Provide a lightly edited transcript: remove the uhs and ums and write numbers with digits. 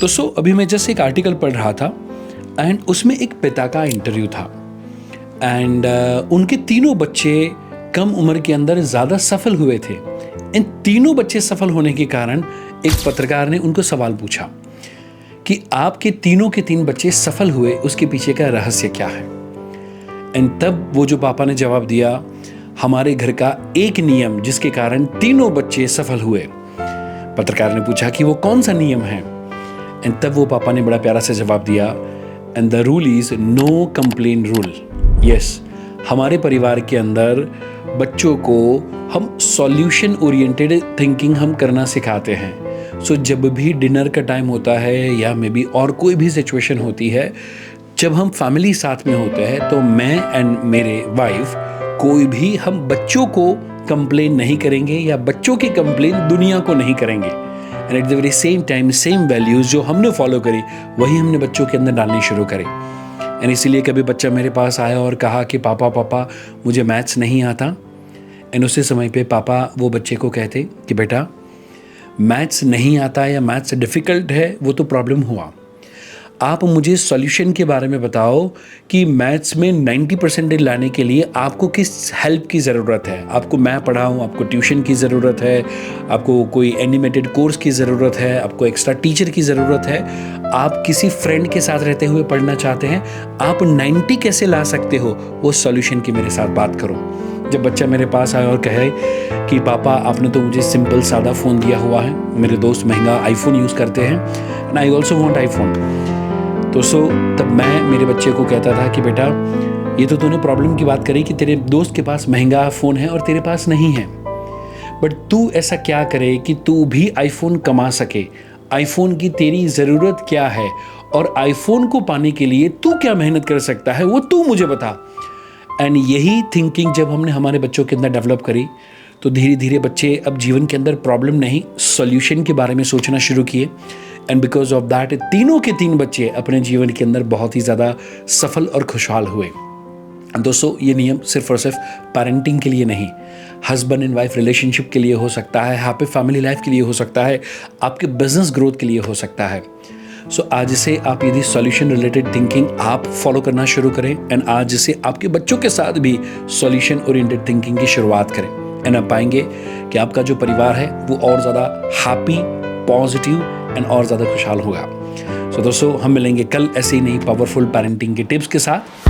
दोस्तों अभी मैं जस्ट एक आर्टिकल पढ़ रहा था एंड उसमें एक पिता का इंटरव्यू था एंड उनके तीनों बच्चे कम उम्र के अंदर ज़्यादा सफल हुए थे। इन तीनों बच्चे सफल होने के कारण एक पत्रकार ने उनको सवाल पूछा कि आपके तीनों के तीन बच्चे सफल हुए, उसके पीछे का रहस्य क्या है। एंड तब वो जो पापा ने जवाब दिया, हमारे घर का एक नियम जिसके कारण तीनों बच्चे सफल हुए। पत्रकार ने पूछा कि वो कौन सा नियम है। एंड तब वो पापा ने बड़ा प्यारा सा जवाब दिया, and the rule is no complain rule. Yes, हमारे परिवार के अंदर बच्चों को हम सॉल्यूशन ओरिएंटेड थिंकिंग हम करना सिखाते हैं। सो जब भी डिनर का टाइम होता है या मे बी और कोई भी सिचुएशन होती है, जब हम फैमिली साथ में होते हैं, तो मैं एंड मेरे वाइफ कोई भी हम बच्चों को कंप्लेन नहीं करेंगे या बच्चों की कंप्लेन दुनिया को नहीं करेंगे। And at the very same time same values जो हमने फॉलो करी वही हमने बच्चों के अंदर डालनी शुरू करी। एंड इसीलिए कभी बच्चा मेरे पास आया और कहा कि पापा मुझे मैथ्स नहीं आता, एंड उसी समय पे पापा वो बच्चे को कहते कि बेटा मैथ्स नहीं आता या मैथ्स डिफ़िकल्ट है वो तो प्रॉब्लम हुआ, आप मुझे सॉल्यूशन के बारे में बताओ कि मैथ्स में 90% लाने के लिए आपको किस हेल्प की ज़रूरत है। आपको मैं पढ़ाऊँ, आपको ट्यूशन की ज़रूरत है, आपको कोई एनिमेटेड कोर्स की ज़रूरत है, आपको एक्स्ट्रा टीचर की ज़रूरत है, आप किसी फ्रेंड के साथ रहते हुए पढ़ना चाहते हैं, आप 90 कैसे ला सकते हो, वो सॉल्यूशन की मेरे साथ बात करो। जब बच्चा मेरे पास आया और कहे कि पापा आपने तो मुझे सिंपल सादा फ़ोन दिया हुआ है, मेरे दोस्त महंगा आईफोन यूज़ करते हैं and I also want iPhone, तो तब मैं मेरे बच्चे को कहता था कि बेटा ये तो तूने प्रॉब्लम की बात करी कि तेरे दोस्त के पास महंगा फ़ोन है और तेरे पास नहीं है, बट तू ऐसा क्या करे कि तू भी आईफोन कमा सके। आईफोन की तेरी ज़रूरत क्या है और आईफोन को पाने के लिए तू क्या मेहनत कर सकता है वो तू मुझे बता। एंड यही थिंकिंग जब हमने हमारे बच्चों के अंदर डेवलप करी तो धीरे धीरे बच्चे अब जीवन के अंदर प्रॉब्लम नहीं, सॉल्यूशन के बारे में सोचना शुरू किए। एंड बिकॉज ऑफ दैट तीनों के तीन बच्चे अपने जीवन के अंदर बहुत ही ज़्यादा सफल और खुशहाल हुए। दोस्तों ये नियम सिर्फ और सिर्फ पेरेंटिंग के लिए नहीं, हस्बैंड एंड वाइफ रिलेशनशिप के लिए हो सकता है, हैप्पी फैमिली लाइफ के लिए हो सकता है, आपके बिजनेस ग्रोथ के लिए हो सकता है। सो आज से आप यदि सॉल्यूशन रिलेटेड थिंकिंग आप फॉलो करना शुरू करें एंड आज से आपके बच्चों के साथ भी सॉल्यूशन ओरिएंटेड थिंकिंग की शुरुआत करें, एंड आप पाएंगे कि आपका जो परिवार है वो और ज़्यादा हैप्पी, पॉजिटिव एंड और ज़्यादा खुशहाल होगा। सो दोस्तों हम मिलेंगे कल ऐसे ही नई पावरफुल पेरेंटिंग के टिप्स के साथ।